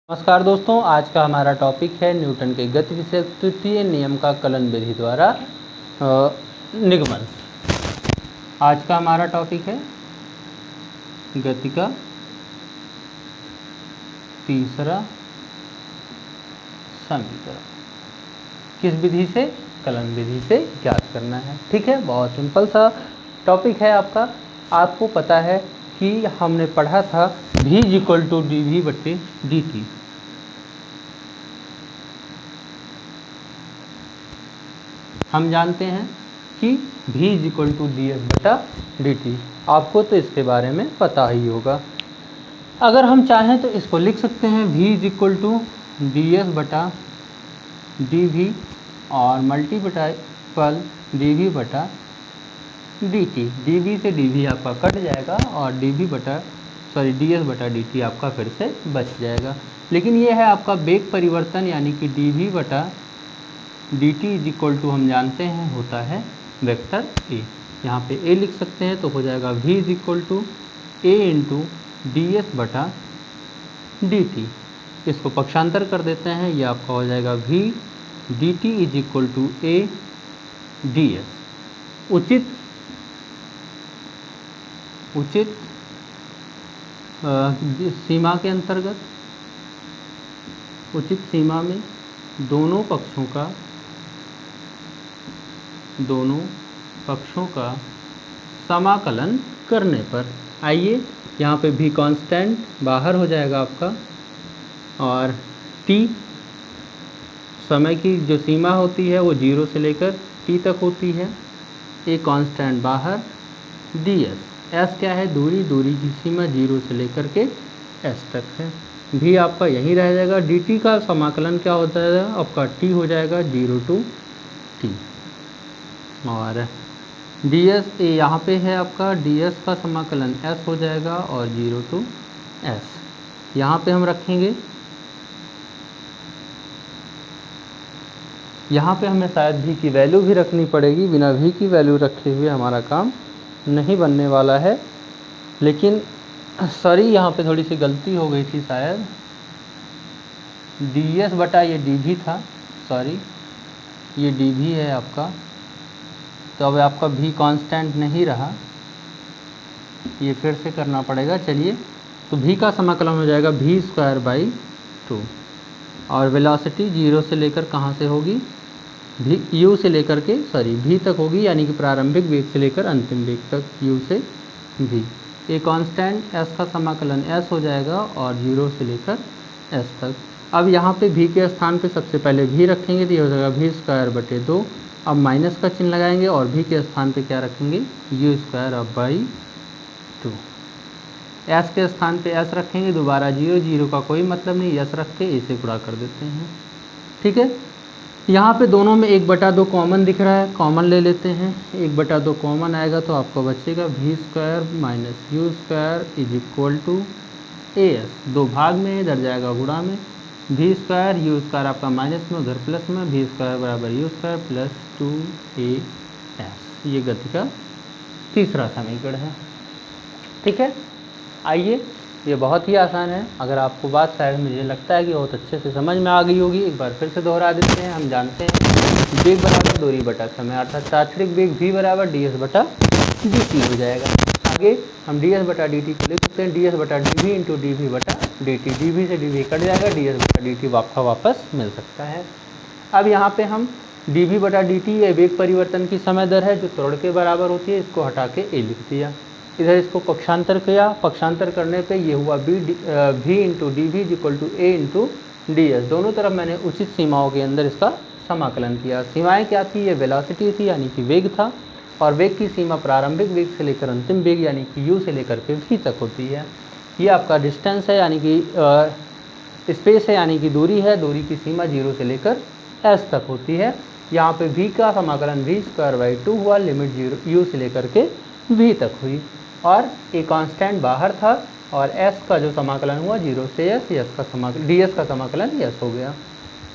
नमस्कार दोस्तों, आज का हमारा टॉपिक है न्यूटन के गति विषयक तृतीय नियम का कलन विधि द्वारा निगमन। आज का हमारा टॉपिक है गति का तीसरा समीकरण। किस विधि से? कलन विधि से ज्ञात करना है। ठीक है, बहुत सिंपल सा टॉपिक है आपका। आपको पता है कि हमने पढ़ा था v = dv/dt। हम जानते हैं कि v =ds/dt। आपको तो इसके बारे में पता ही होगा। अगर हम चाहें तो इसको लिख सकते हैं v =ds/dv और मल्टीपल dv/dt। dv से dv आपका कट जाएगा और ds/dt आपका फिर से बच जाएगा। लेकिन ये है आपका वेग परिवर्तन, यानी कि dv/dt हम जानते हैं होता है वेक्टर a। यहाँ पे a लिख सकते हैं तो हो जाएगा v = a ds/dt। इसको पक्षांतर कर देते हैं, ये आपका हो जाएगा v dt = a ds। उचित सीमा के अंतर्गत, उचित सीमा में दोनों पक्षों का समाकलन करने पर, आइए यहाँ पे भी कांस्टेंट बाहर हो जाएगा आपका, और t समय की जो सीमा होती है वो 0 से लेकर t तक होती है। एक कांस्टेंट बाहर, ds s क्या है? दूरी की सीमा 0 से लेकर के s तक है। भी आपका यहीं रह जाएगा। dt का समाकलन क्या होता है आपका? t हो जाएगा 0 to t, और ds यहाँ पे है आपका ds का समाकलन s हो जाएगा और 0 to s। यहाँ पे हम रखेंगे, यहाँ पे हमें शायद v की वैल्यू भी रखनी पड़ेगी। बिना v की वैल्यू रखे हुए हमारा काम नहीं बनने वाला है। लेकिन सॉरी, यहाँ पे थोड़ी सी गलती हो गई थी शायद। ds/ ये dv था, सॉरी ये dv है आपका। तो अब आपका v कांस्टेंट नहीं रहा, ये फिर से करना पड़ेगा। चलिए, तो v का समाकलन हो जाएगा v²/2, और वेलोसिटी 0 से लेकर कहाँ से होगी? u से लेकर के v तक होगी, यानी कि प्रारंभिक वेग से लेकर अंतिम वेग तक, u से v। एक कांस्टेंट s का समाकलन s हो जाएगा और 0 से लेकर s तक। अब यहाँ पे v के स्थान पे सबसे पहले v रखेंगे तो ये हो जाएगा v²/2। अब माइनस का चिन्ह लगाएंगे और v के स्थान पे क्या रखेंगे? u²/2। s के स्थान पे s रखेंगे, दोबारा 0 का कोई मतलब नहीं, s रख के इसे गुणा कर देते हैं। ठीक है, यहाँ पे दोनों में 1/2 कॉमन दिख रहा है, कॉमन ले लेते हैं। 1/2 कॉमन आएगा तो आपको बचेगा v² - u² = as। दो भाग में इधर जाएगा गुणा में, v² u² आपका माइनस में, उधर प्लस में, v² = u² + 2as। ये गति का तीसरा समीकरण है। ठीक है, आइए, ये बहुत ही आसान है। अगर आपको बात शायद मुझे लगता है कि बहुत अच्छे से समझ में आ गई होगी, एक बार फिर से दोहरा देते हैं। हम जानते हैं वेग बराबर दूरी बटा समय, अर्थात तात्क्षणिक वेग v = ds/dt हो जाएगा। आगे हम ds/dt को लिख सकते हैं ds/dv × dv/dt। dv से dv कट जाएगा, ds/dt आपका वापस मिल सकता है। अब यहाँ पे हम dv/dt ये वेग परिवर्तन की समय दर है जो त्वरण के बराबर होती है, इसको हटा के a लिख दिया। इधर इसको पक्षांतर किया, पक्षांतर करने पे ये हुआ v × dv = a × ds। दोनों तरफ मैंने उचित सीमाओं के अंदर इसका समाकलन किया। सीमाएं क्या थी? ये वेलोसिटी थी, यानी कि वेग था, और वेग की सीमा प्रारंभिक वेग से लेकर अंतिम वेग, यानी कि u से लेकर के v तक होती है। ये आपका डिस्टेंस है, यानी कि स्पेस है, यानी कि दूरी है। दूरी की सीमा 0 से लेकर s तक होती है। यहाँ पे v का समाकलन v²/2 हुआ, लिमिट 0 u से लेकर के v तक हुई, और एक कांस्टेंट बाहर था, और s का जो समाकलन हुआ 0 से s, ds का समाकलन s हो गया।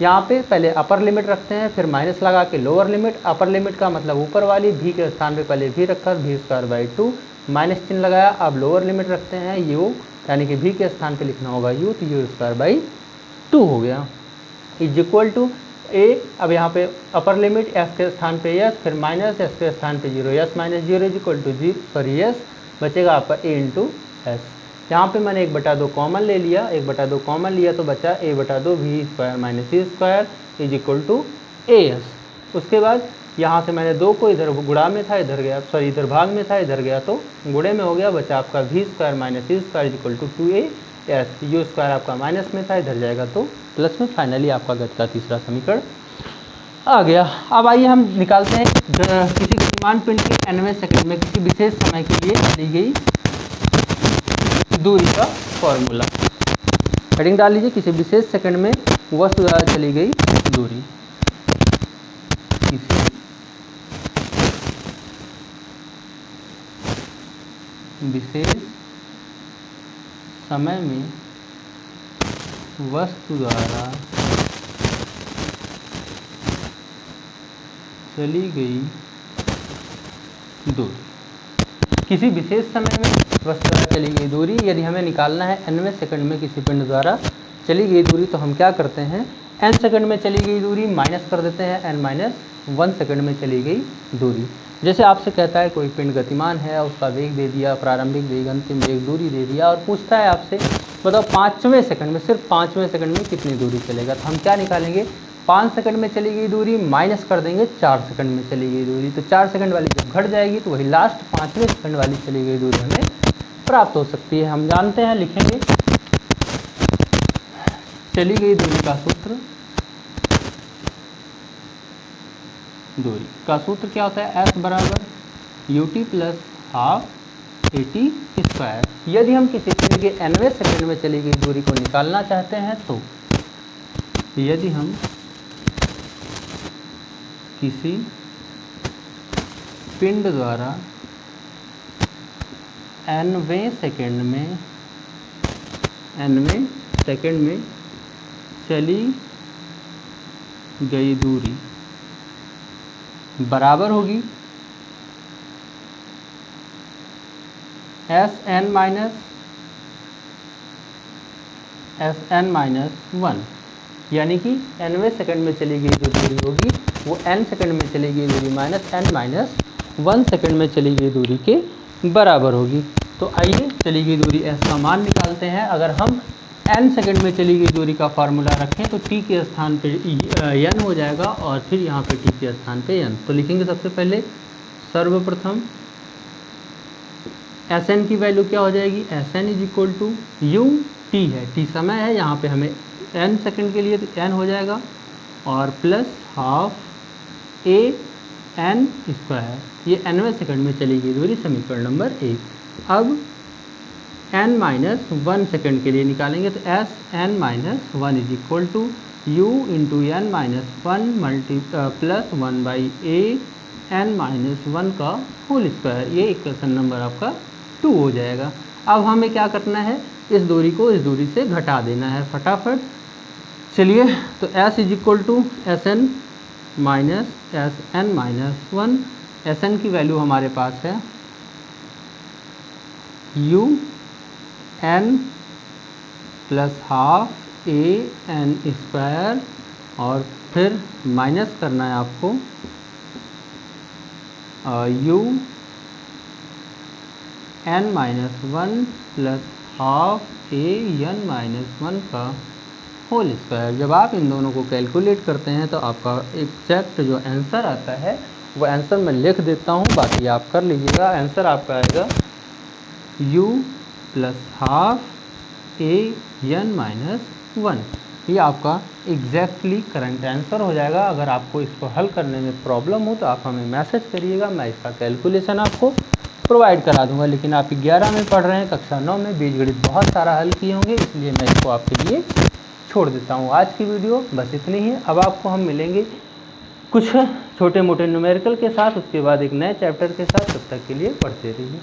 यहाँ पे पहले अपर लिमिट रखते हैं, फिर माइनस लगा के लोअर लिमिट। अपर लिमिट का मतलब ऊपर वाली, v के स्थान पे पहले v रखा, v²/2, माइनस चिन्ह लगाया। अब लोअर लिमिट रखते हैं u, यानी कि v के स्थान पे लिखना होगा u, तो u² 2 हो गया, इज इक्वल टू ए। अब यहाँ पे अपर लिमिट एस के स्थान पे एस, फिर माइनस एस के स्थान पे 0, S minus 0 is equal to S, बचेगा आपका ए इंटू एस। यहाँ पे मैंने 1/2 कॉमन ले लिया, 1/2 कॉमन लिया तो बचा a/2 V square minus C square is equal to A S. उसके बाद यहाँ से मैंने 2 को इधर गुणा में था, इधर गया, सॉरी इधर भाग में था, इधर गया तो गुणे में हो गया, बचा आपका V square minus C square is equal to 2a S. U square आपका माइनस में था, इधर जाएगा तो प्लस में। फाइनली आपका गति का तीसरा समीकरण आ गया। अब आइए हम निकालते हैं किसी गतिमान पिंड के nवें सेकंड में किसी विशेष समय के लिए दी गई दूरी का फॉर्मूला। हेडिंग डाल लीजिए, किसी विशेष सेकंड में वस्तु द्वारा चली गई दूरी। किसी विशेष समय में वस्तु द्वारा चली गई दूरी। किसी विशेष समय में वस्तु द्वारा चली गई दूरी, यदि हमें निकालना है nवें सेकंड में किसी पिंड द्वारा चली गई दूरी, तो हम क्या करते हैं, n सेकंड में चली गई दूरी माइनस कर देते हैं n-1 सेकंड में चली गई दूरी। जैसे आपसे कहता है कोई पिंड गतिमान है, उसका वेग दे दिया, प्रारंभिक वेग, अंतिम वेग, दूरी दे दिया, और पूछता है आपसे बताओ 5वें सेकंड में, सिर्फ 5वें सेकंड में कितनी दूरी चलेगा। तो हम क्या निकालेंगे, 5 सेकंड में चली गई दूरी माइनस कर देंगे 4 सेकंड में चली गई दूरी। तो 4 सेकंड वाली जब घट जाएगी तो वही लास्ट 5वें सेकंड वाली चली गई दूरी हमें प्राप्त हो सकती है। हम जानते हैं, लिखेंगे चली गई दूरी का सूत्र, दूरी का सूत्र क्या होता है, s बराबर ut plus half at square. यदि हम किसी पिंड के nवें सेकंड में चली गई दूरी को निकालना चाहते हैं, तो यदि हम किसी पिंड द्वारा nवें सेकंड में चली गई दूरी बराबर होगी Sn माइनस 1, यानी कि nवें सेकंड में चली गई जो दूरी होगी वो n सेकंड में चली गई दूरी माइनस n माइनस 1 सेकंड में चली गई दूरी के बराबर होगी। तो आइए चली गई दूरी s का मान निकालते हैं। अगर हम n सेकंड में चली गई दूरी का फार्मूला रखें तो t के स्थान पे n हो जाएगा और फिर यहाँ पे t के स्थान पे n। तो लिखेंगे सबसे पहले, सर्वप्रथम Sn की वैल्यू क्या हो जाएगी, Sn is equal to u t है, t समय है, यहाँ पे हमें n सेकंड के लिए तो n हो जाएगा और plus half a n square, ये nवें सेकंड में चली गई दूरी, समीकरण नंबर 1। अब n-1 सेकंड के लिए निकालेंगे तो Sn-1 is equal to u into n-1 plus 1/a n-1 का होल स्क्वायर, ये इक्वेशन नंबर आपका 2 हो जाएगा। अब हमें क्या करना है, इस दूरी को इस दूरी से घटा देना है फटाफट। चलिए, तो s is equal to Sn minus Sn-1, Sn की वैल्यू हमारे पास है u n plus half a n square और फिर माइनस करना है आपको u n-1 plus half a n-1 का होल स्क्वायर। जब आप इन दोनों को कैलकुलेट करते हैं तो आपका एग्जैक्ट जो आंसर आता है वो आंसर मैं लिख देता हूँ, बाकी आप कर लीजिएगा। आंसर आपका आएगा u plus half a n-1। ये आपका एग्जैक्टली करंट आंसर हो जाएगा। अगर आपको इसको हल करने में प्रॉब्लम हो तो आप हमें मैसेज करिएगा, मैं इसका कैलकुलेशन आपको प्रोवाइड करा दूंगा। लेकिन आप 11 में पढ़ रहे हैं, कक्षा 9 में बीजगणित बहुत सारा हल किए होंगे, इसलिए मैं इसको आपके लिए छोड़ देता हूँ। आज की वीडियो बस इतनी ही। अब आपको हम मिलेंगे कुछ छोटे मोटे न्यूमेरिकल के साथ, उसके बाद एक नए चैप्टर के साथ। तब तक के लिए पढ़ते रहिए।